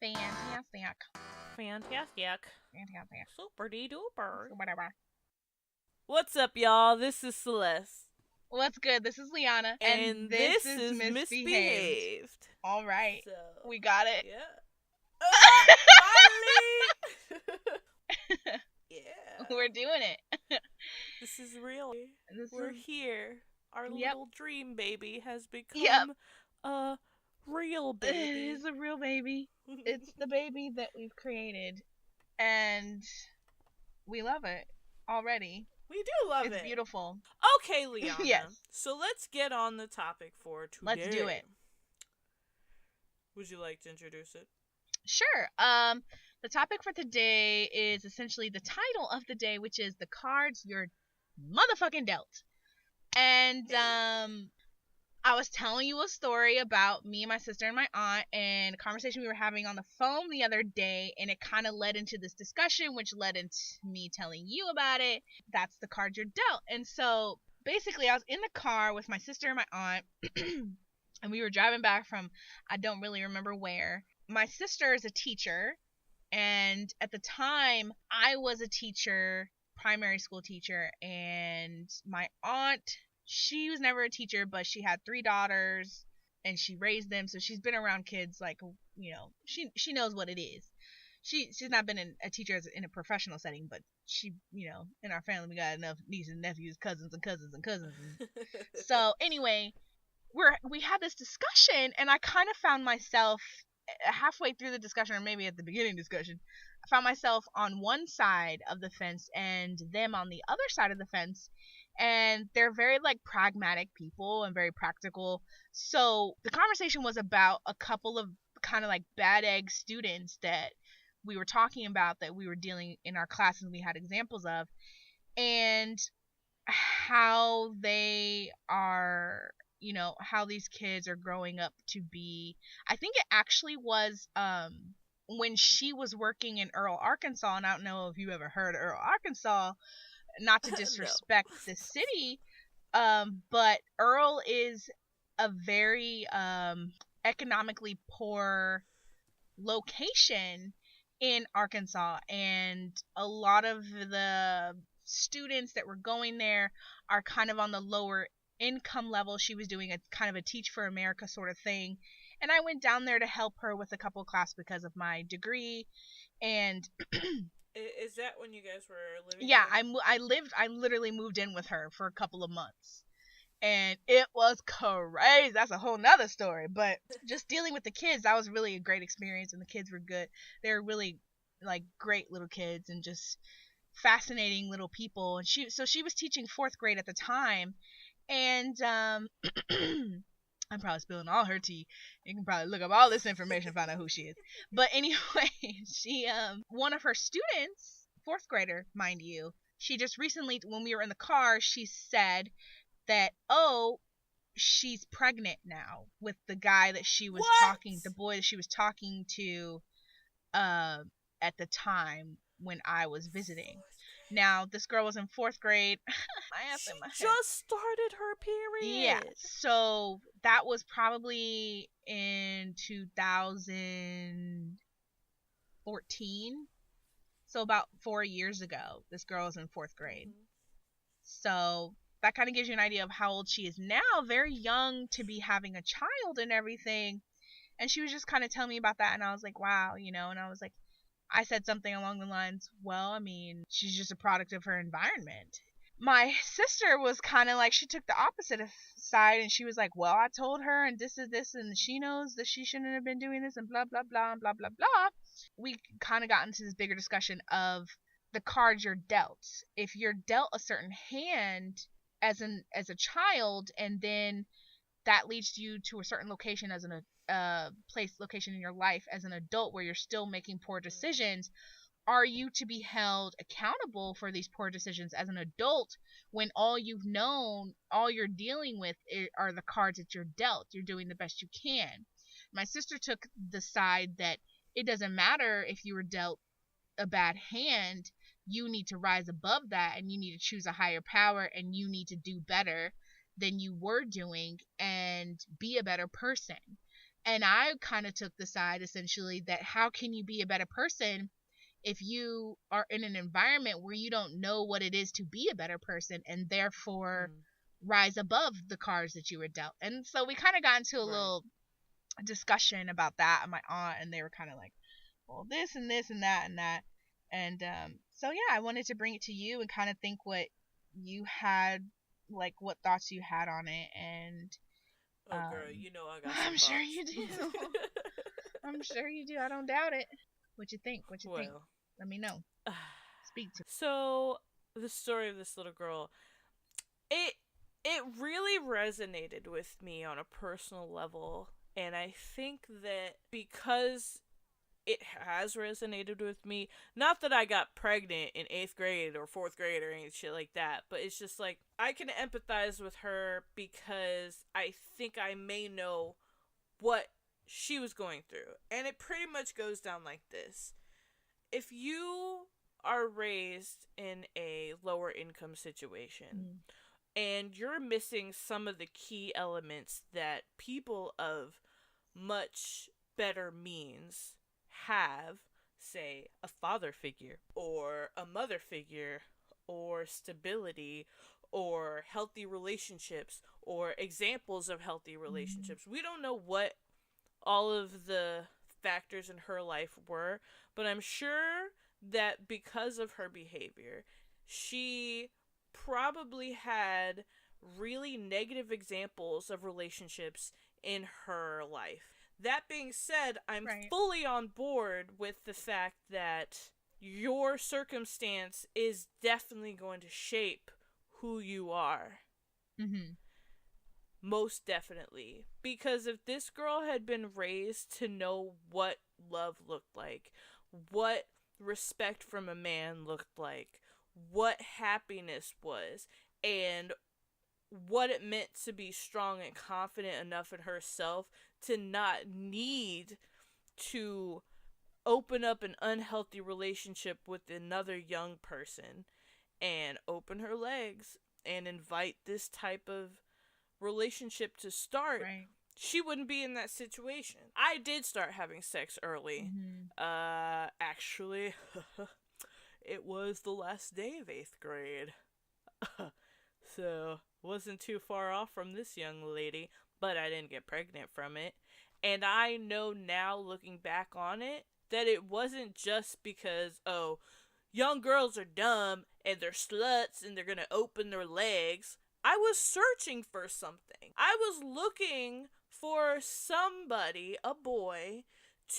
Fantastic. Fantastic. Fantastic. Super duper. Whatever. What's up, y'all? This is Celeste. What's good? This is Liana, And this is is Misbehaved. Misbehaved. All right. So, We got it. yeah. Finally! Yeah. We're doing it. This is real. This We're is... here. Our Yep. little dream baby has Yep. become a real It baby. is a real baby. It's the baby that we've created. And we love it already. We do love it. It's beautiful. Okay, Liana. Yes. So let's get on the topic for today. Let's do it. Would you like to introduce it? Sure. The topic for today is essentially the title of the day, which is the cards you're motherfucking dealt. And I was telling you a story about me and my sister and my aunt and a conversation we were having on the phone the other day, and it kind of led into this discussion, which led into me telling you about it. That's the card you're dealt. And so basically I was in the car with my sister and my aunt and we were driving back from I don't really remember where. My sister is a teacher, and at the time I was a teacher, primary school teacher, and my aunt, she was never a teacher, but she had 3 daughters and she raised them, so she's been around kids, like, you know, she knows what it is. She's not been a teacher in a professional setting, but she, you know, in our family we got enough nieces and nephews, cousins and cousins and cousins. So anyway, we had this discussion, and I kind of found myself halfway through the discussion, or maybe at the beginning discussion, I found myself on one side of the fence and them on the other side of the fence. And they're very like pragmatic people and very practical. So the conversation was about a couple of kind of like bad egg students that we were talking about, that we were dealing in our classes, we had examples of, and how they are, you know, how these kids are growing up to be. I think it actually was when she was working in Earl, Arkansas, and I don't know if you ever heard of Earl, Arkansas, not to disrespect the city, but Earl is a very economically poor location in Arkansas, and a lot of the students that were going there are kind of on the lower income level. She was doing a kind of a Teach for America sort of thing, and I went down there to help her with a couple classes because of my degree. And is that when you guys were living? Yeah, I literally moved in with her for a couple of months, and it was crazy. That's a whole nother story. But just dealing with the kids, that was really a great experience, and the kids were good. They were really like great little kids and just fascinating little people. And she was teaching 4th grade at the time, and I'm probably spilling all her tea. You can probably look up all this information and find out who she is. But anyway, she one of her students, 4th grader, mind you, she just recently, when we were in the car, she said that, oh, she's pregnant now with the guy that she was the boy that she was talking to at the time when I was visiting. Now, this girl was in 4th grade. She just started her period. Yeah, so that was probably in 2014. So about 4 years ago, this girl was in 4th grade. Mm-hmm. So that kind of gives you an idea of how old she is now. Very young to be having a child and everything. And she was just kind of telling me about that, and I was like, wow, you know, and I was like, I said something along the lines, well, I mean, she's just a product of her environment. My sister was kind of like, she took the opposite side, and she was like, well, I told her, and this is this, and she knows that she shouldn't have been doing this, and blah, blah, blah, and blah, blah, blah. We kind of got into this bigger discussion of the cards you're dealt. If you're dealt a certain hand as a child, and then that leads you to a certain location as location in your life as an adult where you're still making poor decisions, are you to be held accountable for these poor decisions as an adult when all you've known, all you're dealing with are the cards that you're dealt? You're doing the best you can. My sister took the side that it doesn't matter if you were dealt a bad hand, you need to rise above that, and you need to choose a higher power, and you need to do better than you were doing and be a better person. And I kind of took the side essentially that how can you be a better person if you are in an environment where you don't know what it is to be a better person and therefore Mm. rise above the cards that you were dealt. And so we kind of got into a Right. little discussion about that and my aunt, and they were kind of like, well, this and this and that and that. And so yeah, I wanted to bring it to you and kind of think what you had, like what thoughts you had on it. And Oh, girl, you know I got some I'm sure thoughts. you do. I'm sure you do. I don't doubt it. What you think? What you think? Well, Let me know. Speak to so the story of this little girl, it it really resonated with me on a personal level, and I think that because it has resonated with me, not that I got pregnant in 8th grade or 4th grade or any shit like that, but it's just like I can empathize with her because I think I may know what she was going through. And it pretty much goes down like this. If you are raised in a lower income situation Mm. and you're missing some of the key elements that people of much better means have, say, a father figure or a mother figure or stability or healthy relationships or examples of healthy Mm. relationships. We don't know what all of the factors in her life were, but I'm sure that because of her behavior, she probably had really negative examples of relationships in her life. That being said, I'm Right. fully on board with the fact that your circumstance is definitely going to shape who you are. Mm-hmm. Most definitely. Because if this girl had been raised to know what love looked like, what respect from a man looked like, what happiness was, and what it meant to be strong and confident enough in herself to not need to open up an unhealthy relationship with another young person and open her legs and invite this type of relationship to start, Right. she wouldn't be in that situation. I did start having sex early. Mm-hmm. Actually, it was the last day of 8th grade. So, wasn't too far off from this young lady, but I didn't get pregnant from it. And I know now, looking back on it, that it wasn't just because, oh, young girls are dumb and they're sluts and they're gonna open their legs. I was searching for something. I was looking for somebody, a boy,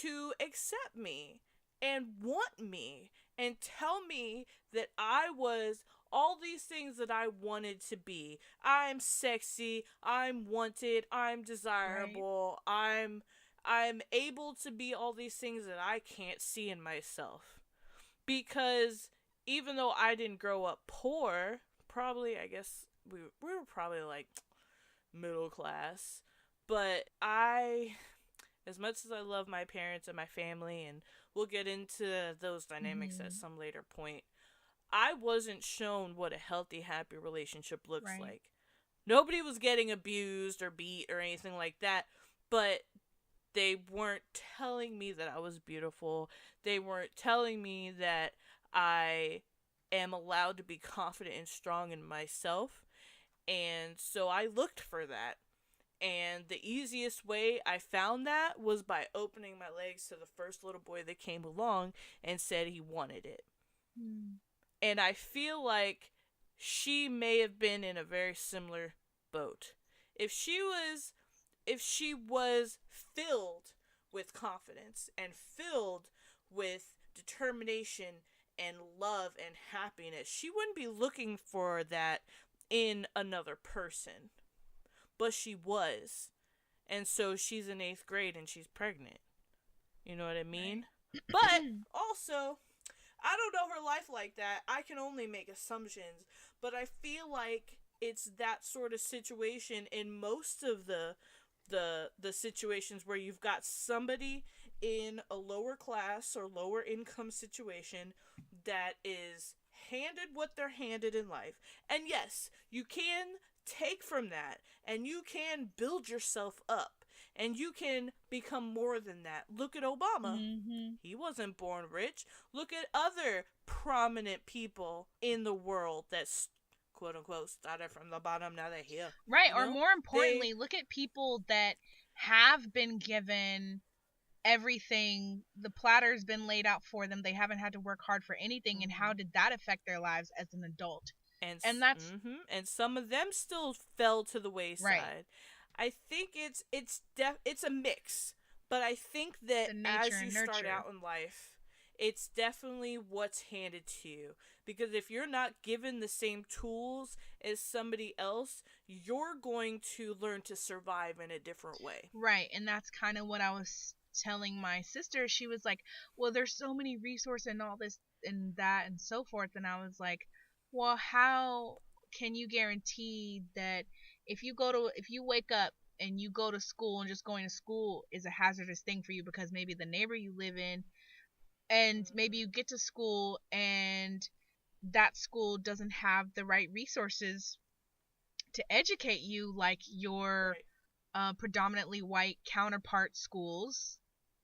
to accept me and want me and tell me that I was all these things that I wanted to be. I'm sexy, I'm wanted, I'm Right. desirable, I'm able to be all these things that I can't see in myself. Because even though I didn't grow up poor, probably I guess we were probably like middle class, but I, as much as I love my parents and my family, and we'll get into those dynamics at Mm-hmm. some later point, I wasn't shown what a healthy, happy relationship looks Right. like. Nobody was getting abused or beat or anything like that, but they weren't telling me that I was beautiful. They weren't telling me that I am allowed to be confident and strong in myself. And so I looked for that. And the easiest way I found that was by opening my legs to the first little boy that came along and said he wanted it. Mm. And I feel like she may have been in a very similar boat. If she was if she was filled with confidence and filled with determination and love and happiness, she wouldn't be looking for that in another person. But she was. And so she's in 8th grade and she's pregnant. You know what I Right. mean? But also, I don't know her life like that. I can only make assumptions. But I feel like it's that sort of situation in most of the situations where you've got somebody in a lower class or lower income situation that is handed what they're handed in life. And yes, you can take from that and you can build yourself up and you can become more than that. Look at Obama. Mm-hmm. He wasn't born rich. Look at other prominent people in the world that's quote unquote started from the bottom, now they're here. Right, You or know? more They importantly, look at people that have been given everything. The platter's been laid out for them. They haven't had to work hard for anything, and how did that affect their lives as an adult? and And that's and some of them still fell to the right. wayside. I think it's a mix, but I think It's that a nature as you and start nurture. out in life, it's definitely what's handed to you. Because if you're not given the same tools as somebody else, you're going to learn to survive in a different way. Right, and that's kind of what I was telling my sister. She was like, "Well, there's so many resources and all this and that and so forth." And I was like, "Well, how can you guarantee that if you wake up and you go to school and just going to school is a hazardous thing for you because maybe the neighbor you live in, and maybe you get to school and that school doesn't have the right resources to educate you like your Right. predominantly white counterpart schools,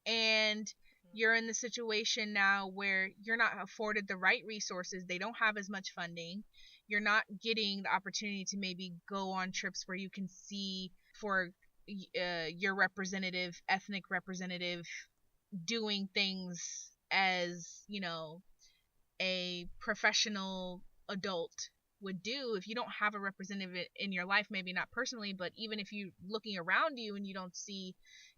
and you're in the situation now where you're not afforded the right resources, they don't have as much funding, you're not getting the opportunity to maybe go on trips where you can see for your representative, ethnic representative, doing things as, a professional adult would do. If you don't have a representative in your life, maybe not personally, but even if you looking around you and you don't see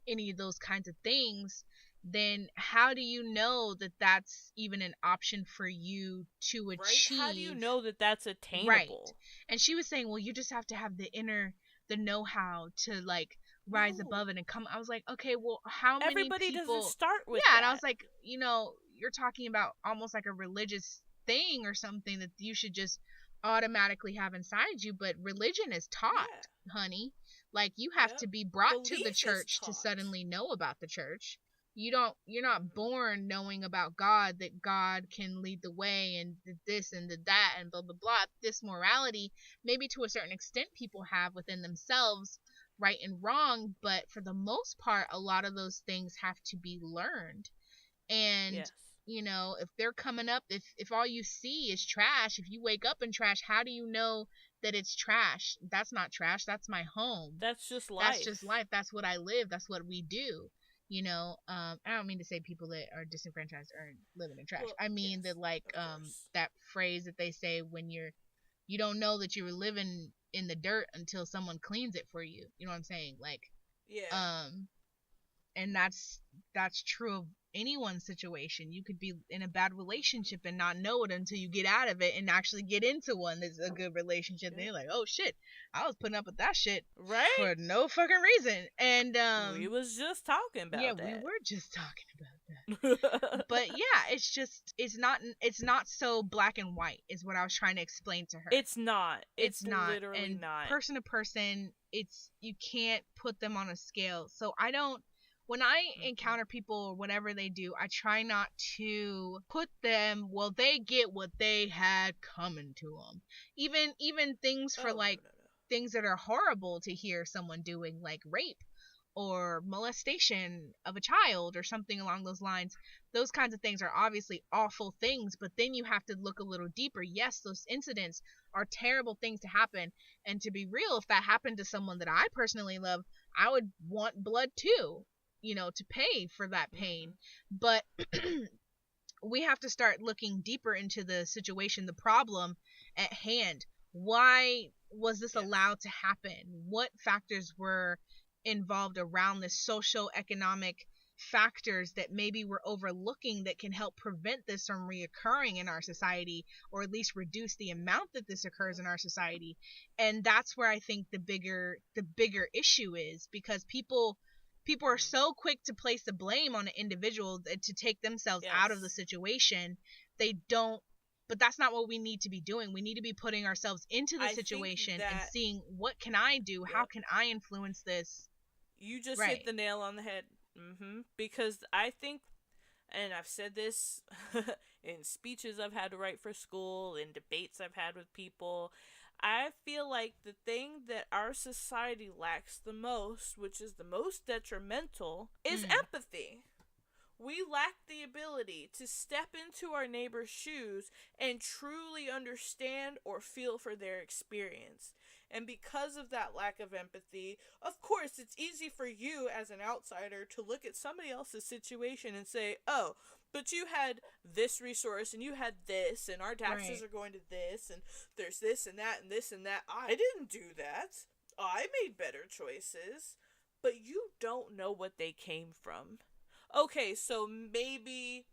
any of those kinds of things, then how do you know that that's even an option for you to Right? How do you achieve? know that that's Right. attainable? And she was saying, well, you just have to have the know-how to like rise No. above it and come. I was like, okay, well, how many Everybody doesn't people? start with Yeah, and I that. was like, you're talking about almost like a religious thing or something that you should just automatically have inside you, but religion is taught, Yeah. honey. Like you have to Yep. be brought to the Belief is church to taught. suddenly know about the church. You're not born knowing about God, that God can lead the way and this and that and blah blah blah. This morality, maybe to a certain extent, people have within themselves, right and wrong, but for the most part, a lot of those things have to be learned. And Yes. if they're coming up, if all you see is trash, if you wake up in trash, how do you know that it's trash? That's not trash, that's my home. That's just That's just life. life. That's what I live. That's what we do. I don't mean to say people that are disenfranchised are living in trash. Well, I mean that, yes, like, of course. that phrase that they say when you don't know that you're living in the dirt until someone cleans it for you. You know what I'm saying? Like, Yeah. um and that's true of anyone's situation. You could be in a bad relationship and not know it until you get out of it and actually get into one that's a good relationship. And Yeah. you're like, oh shit, I was putting up with that shit Right? for no fucking reason. And We was just talking yeah, about we that. were just talking about that. But yeah, it's not so black and white is what I was trying to explain to her. It's not. It's It's not. literally And not. person to person, it's you can't put them on a scale. So I don't, when I Mm-mm. encounter people or whatever they do, I try not to put them, well, they get what they had coming to them. Even things for, Oh, no, like, no, no. things that are horrible to hear someone doing, like rape or molestation of a child or something along those lines. Those kinds of things are obviously awful things, but then you have to look a little deeper. Yes, those incidents are terrible things to happen. And to be real, if that happened to someone that I personally love, I would want blood too, to pay for that Mm-hmm. pain. But we have to start looking deeper into the situation, the problem at hand. Why was this Yes. allowed to happen? What factors were involved around this social economic factors that maybe we're overlooking that can help prevent this from reoccurring in our society, or at least reduce the amount that this occurs Yep. in our society? And that's where I think the bigger issue is, because people are Mm. so quick to place the blame on an individual, to take themselves out of the Yes. situation. They don't, but that's not what we need to be doing. We need to be putting ourselves into the I think situation and that, seeing, what can I do, how yep, can I influence this. you just hit Right. the nail on the head. Because I think, and I've said this in speeches I've had to write for school, in debates I've had with people, I feel like the thing that our society lacks the most, which is the most detrimental, is Mm. empathy. We lack the ability to step into our neighbor's shoes and truly understand or feel for their experience. And because of that lack of empathy, of course, it's easy for you as an outsider to look at somebody else's situation and say, oh, but you had this resource and you had this, and our taxes Right. are going to this, and there's this and that and this and that. I didn't do that. I made better choices. But you don't know what they came from. Okay, so maybe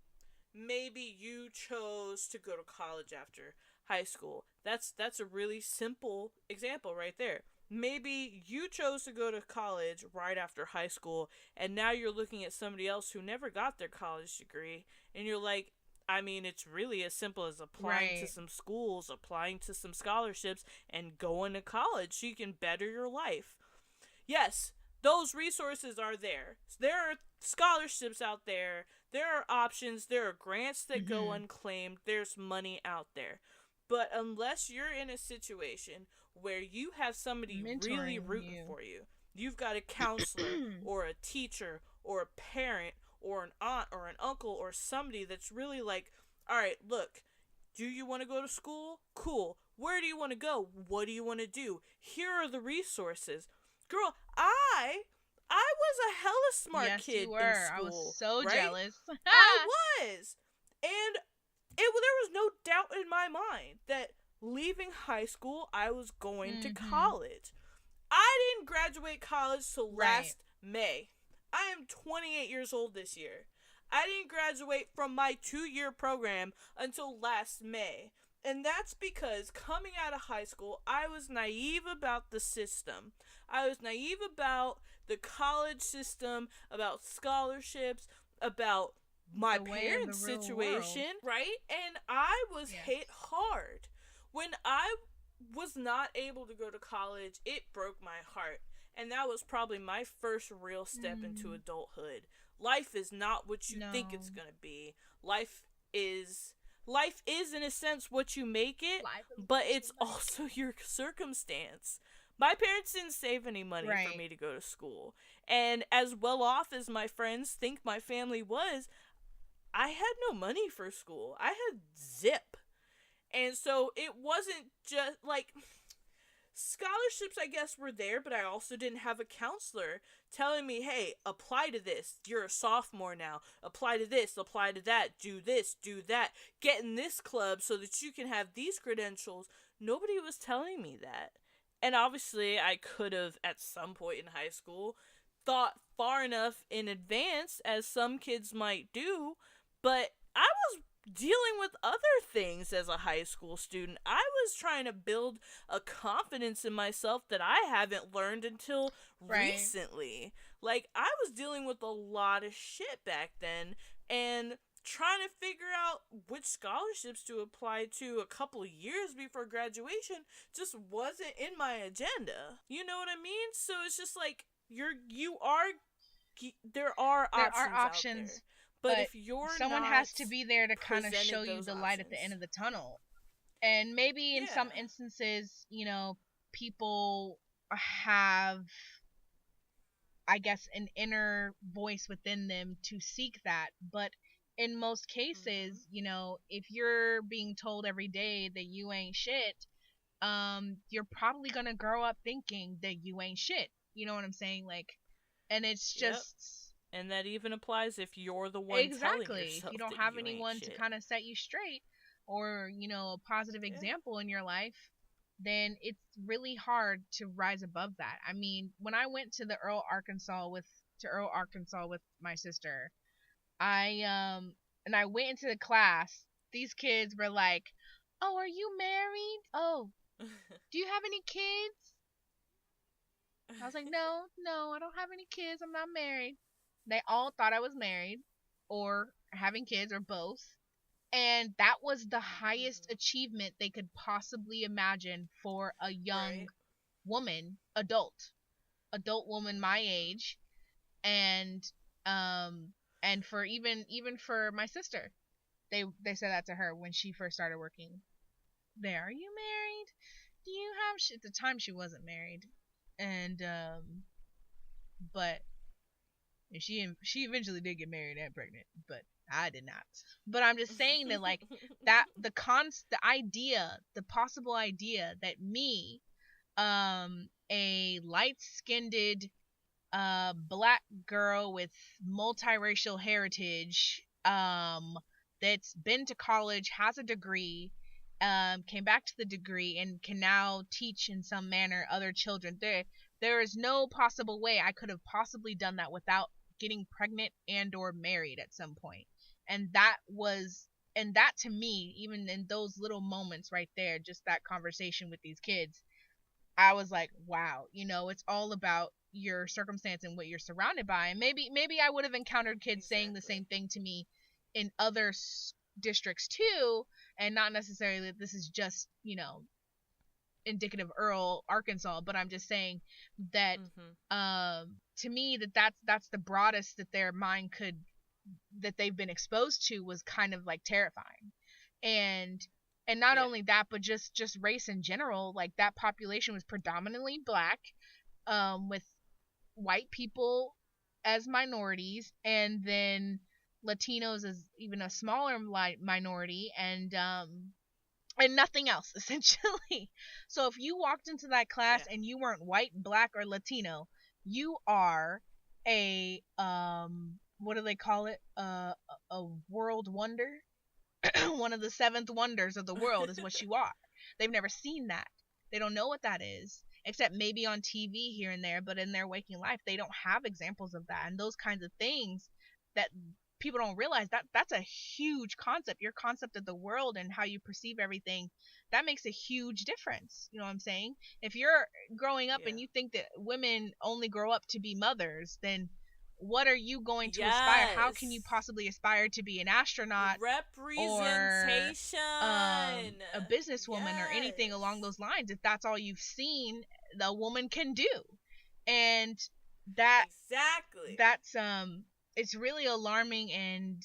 you chose to go to college after high school. That's a really simple example right there. Maybe you chose to go to college right after high school, and now you're looking at somebody else who never got their college degree, and you're like, I mean, it's really as simple as applying to Right. some schools, applying to some scholarships, and going to college so you can better your life. Yes, those resources are there. There are scholarships out there. There are options. There are grants that go Mm-hmm. unclaimed. There's money out there. But unless you're in a situation where you have somebody really Mentoring rooting you. for you, you've got a counselor or a teacher or a parent or an aunt or an uncle or somebody that's really like, all right, look, do you want to go to school? Cool. Where do you want to go? What do you want to do? Here are the resources. Girl, I was a hella smart Yes, you kid in were. I was school, so right? jealous. I was. And there was no doubt in my mind that leaving high school, I was going to Mm-hmm. college. I didn't graduate college till Right. last May. I am 28 years old this year. I didn't graduate from my 2-year program until last May. And that's because coming out of high school, I was naive about the system. I was naive about the college system, about scholarships, about my The way of the parents' real world. situation, right? And I was Yes. hit hard. When I was not able to go to college, it broke my heart. And that was probably my first real step into Mm, adulthood. Life is not what you think no. it's going to be. Life is in a sense what you make it, Life is but what you it's make also your circumstance. My parents didn't save any it. money for Right. me to go to school. And as well off as my friends think my family was, I had no money for school. I had zip. And so it wasn't just like scholarships, I guess, were there, but I also didn't have a counselor telling me, hey, apply to this. You're a sophomore now. Apply to this, apply to that, do this, do that. Get in this club so that you can have these credentials. Nobody was telling me that. And obviously, I could have, at some point in high school, thought far enough in advance, as some kids might do, but I was dealing with other things as a high school student. I was trying to build a confidence in myself that I haven't learned until Right. recently. Like, I was dealing with a lot of shit back then, and trying to figure out which scholarships to apply to a couple years before graduation just wasn't in my agenda. You know what I mean? So it's just like you are there are There are options out there. options, But but if you're someone not has to be there to kind of show presented you those the light at the end options. of the tunnel. And maybe in some Yeah. instances, people have, I guess, an inner voice within them to seek that. But in most Mhm. cases, if you're being told every day that you ain't shit, you're probably gonna grow up thinking that you ain't shit. You know what I'm saying? Like, and it's Yep. just And that even applies if you're the one telling exactly, if you yourself don't that have you ain't anyone to shit. kind of set you straight, or a positive Yeah. example in your life, then it's really hard to rise above that. I mean, when I went to Earl, Arkansas with my sister, I and I went into the class. These kids were like, "Oh, are you married? Oh, do you have any kids?" I was like, "No, no, I don't have any kids. I'm not married." They all thought I was married or having kids or both. And that was the highest Mhm. achievement they could possibly imagine for a young Right. woman, adult woman my Mhm. age, and um and for even for my sister. They said that to her when she first started working there. Are you married? do you have at the time she wasn't married, and but she eventually did get married and pregnant, but I did not. But I'm just saying that, like, that the idea, the possible idea that me, a light-skinned black girl with multiracial heritage, that's been to college, has a degree, came back to the degree and can now teach in some manner other children. There is no possible way I could have possibly done that without getting pregnant and or married at some point. And that to me, even in those little moments right there, just that conversation with these kids, I was like, wow, it's all about your circumstance and what you're surrounded by. And maybe I would have encountered kids saying the same thing to me in other districts too, and not necessarily that this is just, indicative of Earl, Arkansas, but I'm just saying that to me that's the broadest that their mind could, that they've been exposed to, was kind of like terrifying. And not only that, but just race in general. Like, that population was predominantly black, with white people as minorities, and then Latinos as even a smaller minority, and nothing else essentially. So if you walked into that class and you weren't white, black, or Latino, you are a what do they call it? A world wonder. One of the seventh wonders of the world is what you are. They've never seen that. They don't know what that is, except maybe on TV here and there, but in their waking life, they don't have examples of that. And those kinds of things that people don't realize, that's a huge concept. Your concept of the world and how you perceive everything, that makes a huge difference. You know what I'm saying? If you're growing up and you think that women only grow up to be mothers, then what are you going to aspire? How can you possibly aspire to be an astronaut representation or a businesswoman or anything along those lines if that's all you've seen the woman can do? And that's it's really alarming and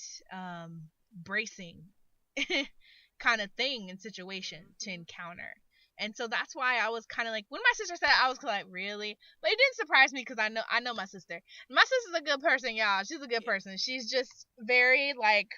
bracing kind of thing and situation to encounter. And so that's why I was kind of like, when my sister said it, I was like, really? But it didn't surprise me, because I know my sister. My sister's a good person, y'all. She's a good person. She's just very, like,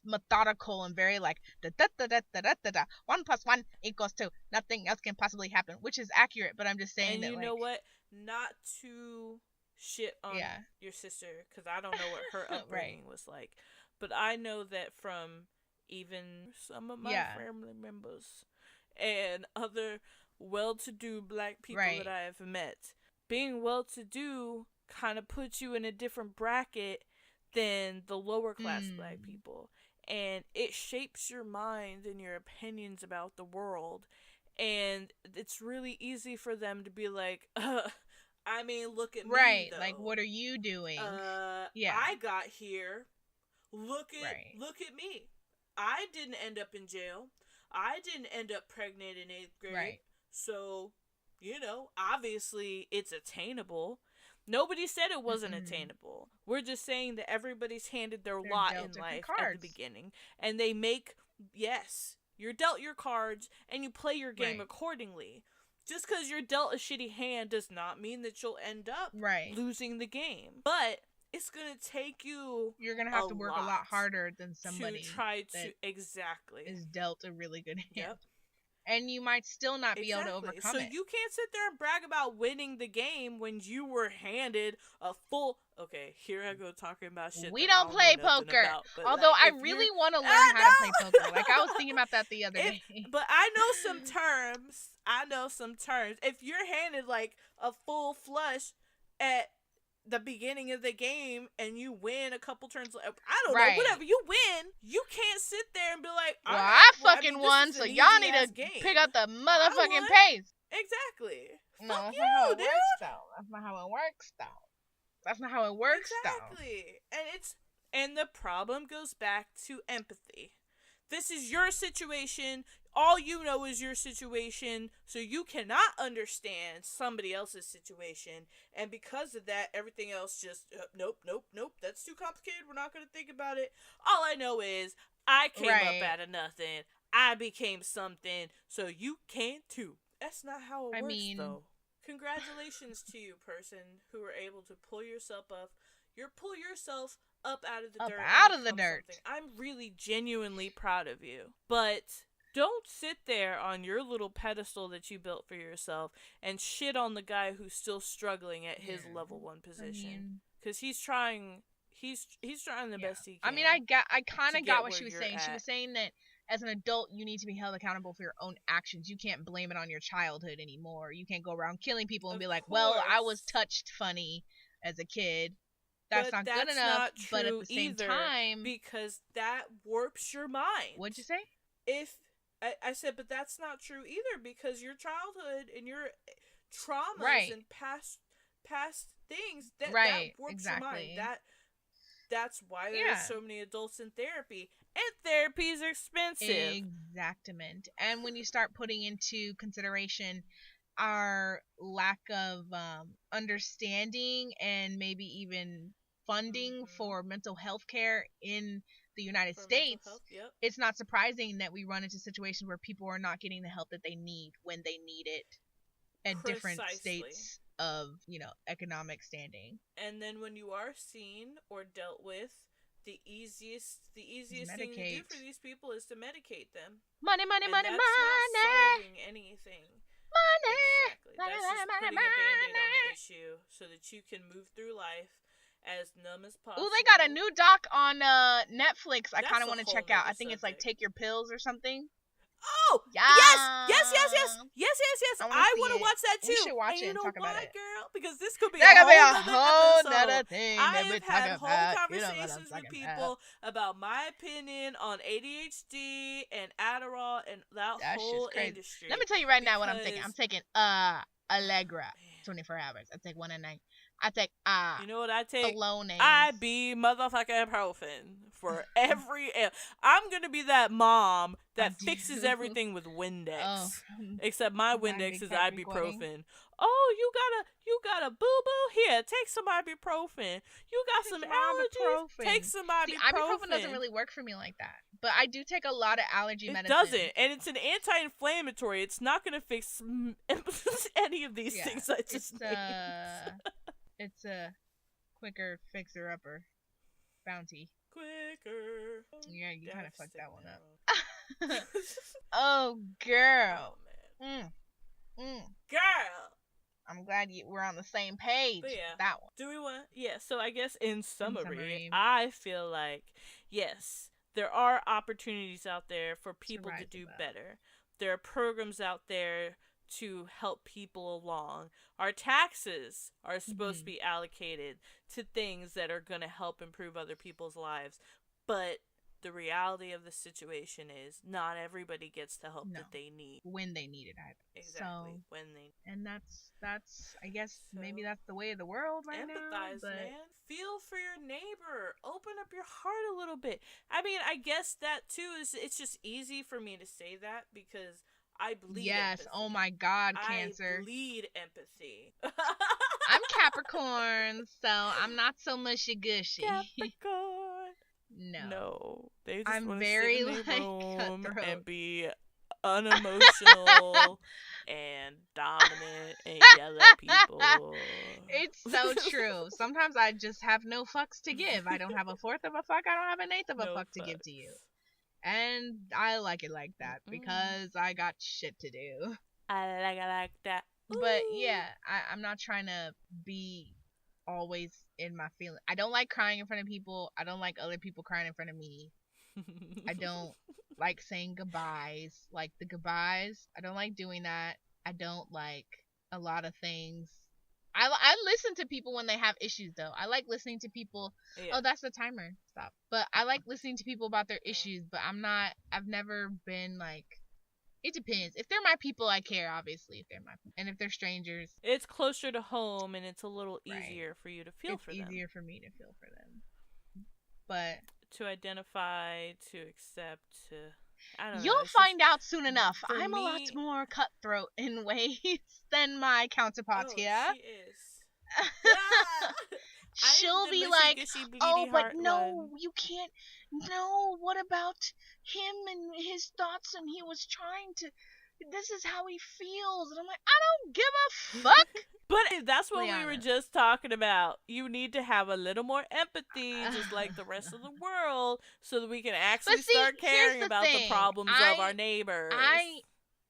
methodical and very, like, da da da da da da da. 1 + 1 = 2. Nothing else can possibly happen, which is accurate. But I'm just saying and that, you know what? Not to shit on your sister, because I don't know what her upbringing was like. But I know that from even some of my family members and other well-to-do black people that I have met, being well-to-do kind of puts you in a different bracket than the lower class black people, and it shapes your mind and your opinions about the world. And it's really easy for them to be like, I mean, look at me, though. Like, what are you doing? I got here. Look at me. I didn't end up in jail. I didn't end up pregnant in 8th grade. So, obviously it's attainable. Nobody said it wasn't attainable. We're just saying that everybody's handed their lot in life at the beginning. And they make, you're dealt your cards and you play your game accordingly. Just because you're dealt a shitty hand does not mean that you'll end up losing the game. But it's going to take you You're going to have to work a lot harder than somebody to try to is dealt a really good hand. And you might still not be able to overcome it. So you can't sit there and brag about winning the game when you were handed a full... Okay, here I go talking about shit. We don't play poker. About, although I really want to learn how to play poker. Like, I was thinking about that the other day. But I know some terms. If you're handed, like, a full flush at the beginning of the game and you win a couple turns, I don't know, whatever, you win, you can't sit there and be like, well, I fucking won, so y'all need to pick up the motherfucking pace. Exactly. No, Fuck that's you, not how it dude. works, though. That's not how it works, Exactly. And the problem goes back to empathy. This is your situation. All you know is your situation, so you cannot understand somebody else's situation. And because of that, everything else just, nope, that's too complicated. We're not going to think about it. All I know is I came up out of nothing. I became something, so you can too. That's not how it I works, mean, though. Congratulations to you, person, who were able to pull yourself up. Pull yourself up out of the up dirt and out of the become something. dirt. I'm really genuinely proud of you. But don't sit there on your little pedestal that you built for yourself and shit on the guy who's still struggling at his level 1 I position. mean, Because he's trying the best he can. I mean, I kind of got what she was saying. She At. was saying that as an adult, you need to be held accountable for your own actions. You can't blame it on your childhood anymore. You can't go around killing people and Of be like, course. well, I was touched funny as a kid. That's but not that's good enough. Not true but at the same either, time, because that warps your mind. What'd you say? If I said, but that's not true either, because your childhood and your traumas and past things that warps your mind. That's why there's so many adults in therapy, and therapy is expensive. Exactament. And when you start putting into consideration our lack of understanding and maybe even funding for mental health care in the United States, it's not surprising that we run into situations where people are not getting the help that they need when they need it at different states of, economic standing. And then when you are seen or dealt with, the easiest thing to do for these people is to medicate them. Money. That's not solving anything. Money. Exactly. That's just putting a Band-Aid on the issue so that you can move through life as numb as possible. Ooh, they got a new doc on Netflix. I kind of want to check out. I think it's like Take Your Pills or something. Oh, yeah. Yes. I want to watch that too. We should watch it and talk about it, girl, because this could be a whole nother thing. I have had whole conversations with people about my opinion on ADHD and Adderall and that whole industry. Let me tell you right now what I'm taking. I'm taking Allegra 24 hours. I take one a night. I take you know what I take? Bologna. I be motherfucking ibuprofen for every. I'm gonna be that mom that fixes everything with Windex. Oh. Except my Windex is ibuprofen. Oh, you got a boo boo? Here, take some ibuprofen. You got some allergies? Take some ibuprofen. See, ibuprofen doesn't really work for me like that. But I do take a lot of allergy medicine. It doesn't, and it's an anti-inflammatory. It's not gonna fix any of these things I just named. It's a quicker fixer-upper bounty. Quicker. Yeah, you kind of fucked that one up. Oh, girl. Girl. I'm glad we're on the same page. But yeah, that one. Do we want? Yeah. So I guess in summary, I feel like yes, there are opportunities out there for people to do better. There are programs out there to help people along. Our taxes are supposed to be allocated to things that are going to help improve other people's lives. But the reality of the situation is not everybody gets the help that they need. When they need it either. Exactly. When they And that's I guess maybe that's the way of the world right now. Empathize, man. Feel for your neighbor. Open up your heart a little bit. I mean, I guess that too it's just easy for me to say that because I bleed empathy. Oh my God, Cancer. I bleed empathy. I'm Capricorn, so I'm not so mushy gushy. Capricorn. No. They just want to very sit in their room cutthroat and be unemotional and dominant and yell at people. It's so true. Sometimes I just have no fucks to give. I don't have a fourth of a fuck. I don't have an eighth of a fuck to give to you. And I like it like that because I got shit to do. I like it like that. Ooh. But yeah, I'm not trying to be always in my feelings. I don't like crying in front of people. I don't like other people crying in front of me. I don't like saying goodbyes. Like the goodbyes, I don't like doing that. I don't like a lot of things. I listen to people when they have issues, though. I like listening to people. Yeah. Oh, that's the timer. Stop. But I like listening to people about their issues, but I've never been like, it depends. If they're my people, I care, obviously, if they're my people. And if they're strangers. It's closer to home, and it's a little easier for you to feel for them. It's easier for me to feel for them. But. To identify, to accept, to. I don't know. You'll find out soon enough. I'm a lot more cutthroat in ways than my counterparts here. She is. She'll be like, oh, but no, you can't. No, what about him and his thoughts? And he was trying to. this is how he feels. And I'm like, I don't give a fuck. But that's what we were Liana. just talking about. You need to have a little more empathy, just like the rest of the world, so that we can actually But see, start here's caring the about the thing. problems of our neighbors. I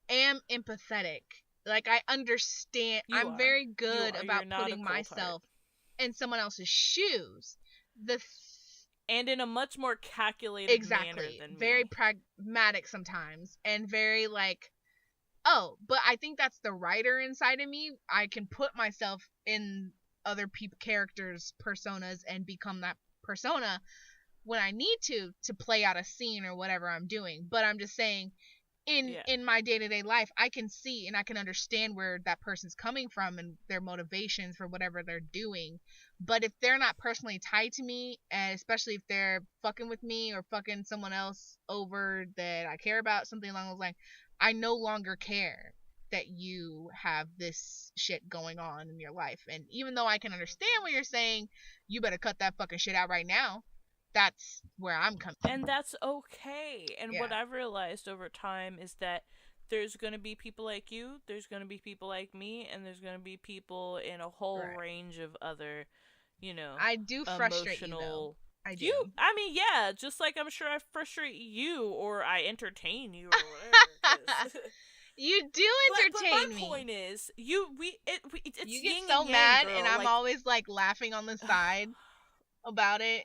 am empathetic. Like, I understand. I'm very good about putting myself in someone else's shoes. And in a much more calculated manner than me. Very pragmatic sometimes. And very like, oh, but I think that's the writer inside of me. I can put myself in other characters' personas and become that persona when I need to play out a scene or whatever I'm doing. But I'm just saying, in my day-to-day life, I can see and I can understand where that person's coming from and their motivations for whatever they're doing. But if they're not personally tied to me, and especially if they're fucking with me or fucking someone else over that I care about, something along those lines, I no longer care that you have this shit going on in your life. And even though I can understand what you're saying, you better cut that fucking shit out right now. That's where I'm coming from. And that's okay. And what I've realized over time is that there's going to be people like you, there's going to be people like me, and there's going to be people in a whole range of other, I do frustrate you, though. I do. I mean, yeah, just like I'm sure I frustrate you, or I entertain you, or whatever. You do entertain me. But my point is, it's you get so mad, girl. And I'm always like laughing on the side about it.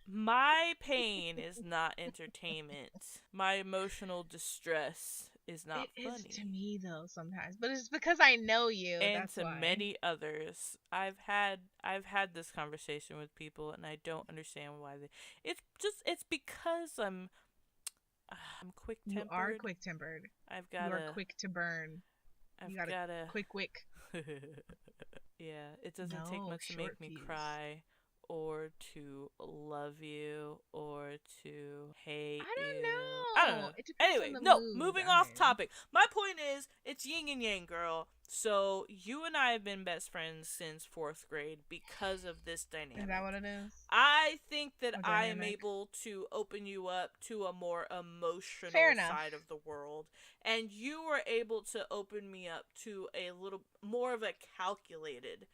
My pain is not entertainment. My emotional distress is not funny. It is to me though sometimes, but it's because I know you. And that's to why. Many others. I've had this conversation with people, and I don't understand why they. It's because I'm quick-tempered. You are quick-tempered. You are quick to burn. You got a quick wick. Yeah, it doesn't take much to make me cry, or to love you, or to hate you. I don't know. Anyway, moving off topic. My point is, it's yin and yang, girl. So, you and I have been best friends since 4th grade because of this dynamic. Is that what it is? I think that I am able to open you up to a more emotional side of the world. And you were able to open me up to a little more of a calculated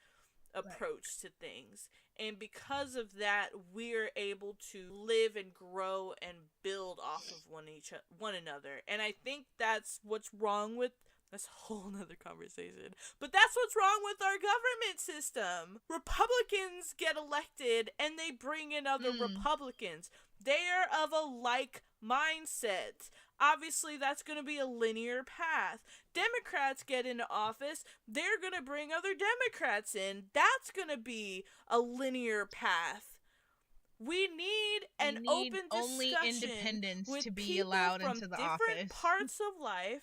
approach to things. And because of that, we're able to live and grow and build off of one another. And I think that's what's wrong with. That's a whole nother conversation. But that's what's wrong with our government system. Republicans get elected and they bring in other Republicans. They are of a like mindset. Obviously, that's going to be a linear path. Democrats get into office, they're going to bring other Democrats in. That's going to be a linear path. We need an open discussion only independents with to be allowed into the office. Different parts of life.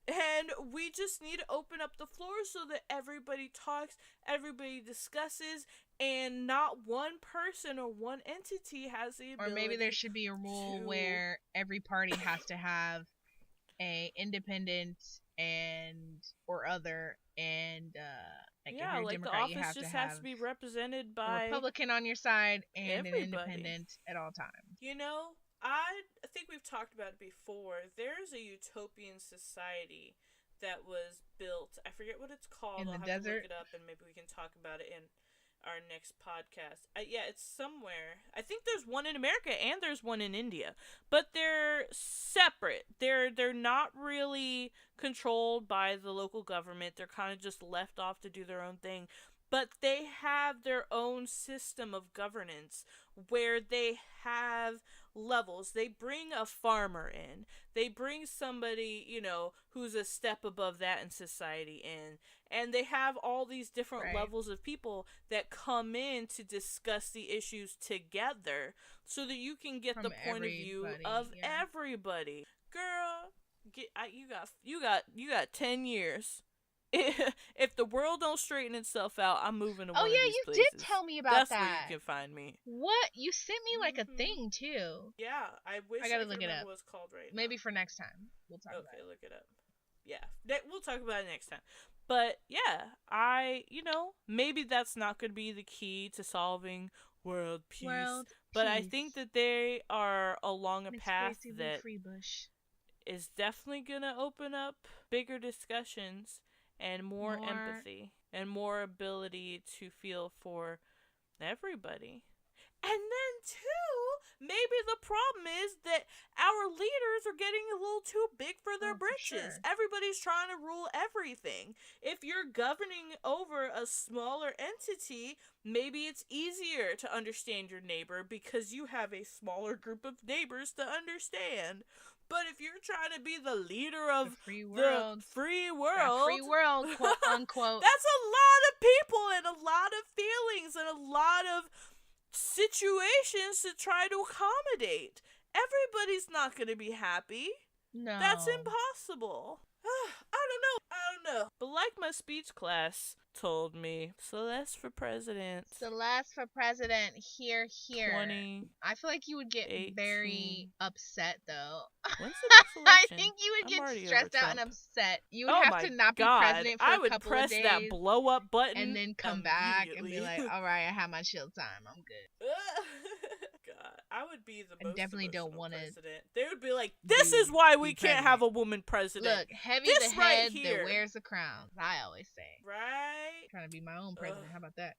And we just need to open up the floor so that everybody talks, everybody discusses, and not one person or one entity has the ability. Or maybe there should be a rule where every party has to have a independent or other, and like the office just has to be represented by a Republican on your side and an independent at all times. I think we've talked about it before. There's a utopian society that was built. I forget what it's called. In the desert? Have to look it up, and maybe we can talk about it in our next podcast. Yeah, it's somewhere. I think there's one in America and there's one in India, but they're separate. They're not really controlled by the local government. They're kind of just left off to do their own thing. But they have their own system of governance where they have levels. They bring a farmer in. They bring somebody, who's a step above that in society in. And they have all these different levels of people that come in to discuss the issues together so that you can get the point of view of everybody. Girl, you got 10 years. If the world don't straighten itself out, I'm moving to one of these places. Oh yeah, you did tell me about that. That's where you can find me. What? You sent me like a thing too. Yeah, I wish I could remember what it's called right now. Maybe for next time we'll talk about it. Okay, look it up. Yeah, we'll talk about it next time. But yeah, maybe that's not going to be the key to solving world peace. But I think that they are along a path that is definitely gonna open up bigger discussions and more empathy and more ability to feel for everybody. And then, too, maybe the problem is that our leaders are getting a little too big for their britches. Sure. Everybody's trying to rule everything. If you're governing over a smaller entity, maybe it's easier to understand your neighbor because you have a smaller group of neighbors to understand. But if you're trying to be the leader of the free world, quote unquote, that's a lot of people and a lot of feelings and a lot of situations to try to accommodate. Everybody's not going to be happy. No. That's impossible. I don't know. But like my speech class told me, Celeste for president. Celeste for president. Here. 20. I feel like you would get 18. very upset, though. When's the next election? I think you would get stressed out and upset. You would oh have to not be president for a couple of days. I would press that blow up button and then come back and be like, all right, I have my chill time. I'm good. God, I would be the most definitely don't want president. They would be like, this is why we can't have a woman president. Look, heavy this the head that wears the crown. I always say. Right? Trying to be my own president. How about that?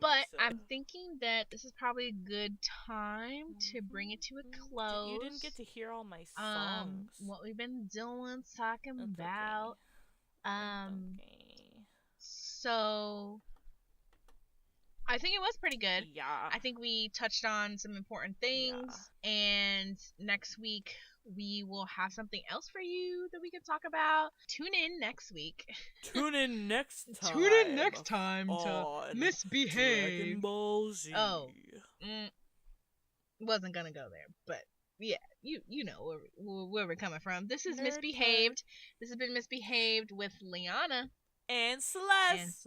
But I'm thinking that this is probably a good time to bring it to a close. You didn't get to hear all my songs. What we've been doing, talking about. So I think it was pretty good. Yeah. I think we touched on some important things. Yeah. And next week we will have something else for you that we can talk about. Tune in next week. Tune in next time. Tune in next time to Misbehave. Dragon Ball Z. Oh. Wasn't gonna go there, but yeah, you know where we're coming from. This is Misbehaved. This has been Misbehaved with Liana. And Celeste.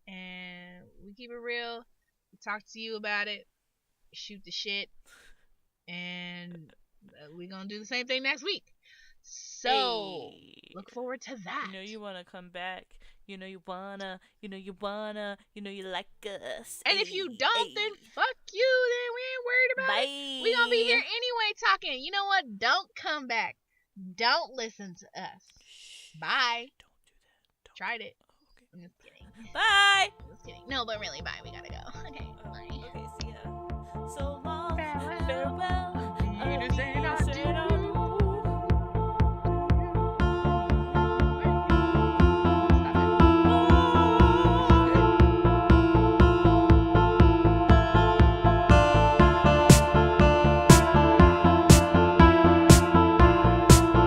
And we keep it real. We talk to you about it. Shoot the shit. And we're going to do the same thing next week. So, look forward to that. You know you want to come back. You know you wanna. You know you wanna. You know you like us. And if you don't, then fuck you. Then we ain't worried about it. We going to be here anyway talking. You know what? Don't come back. Don't listen to us. Bye. Don't do that. Tried it. Okay. I'm just kidding. Bye. I'm just kidding. No, but really, bye. We gotta go. Okay, bye. Okay, see ya. So long. Farewell. Farewell.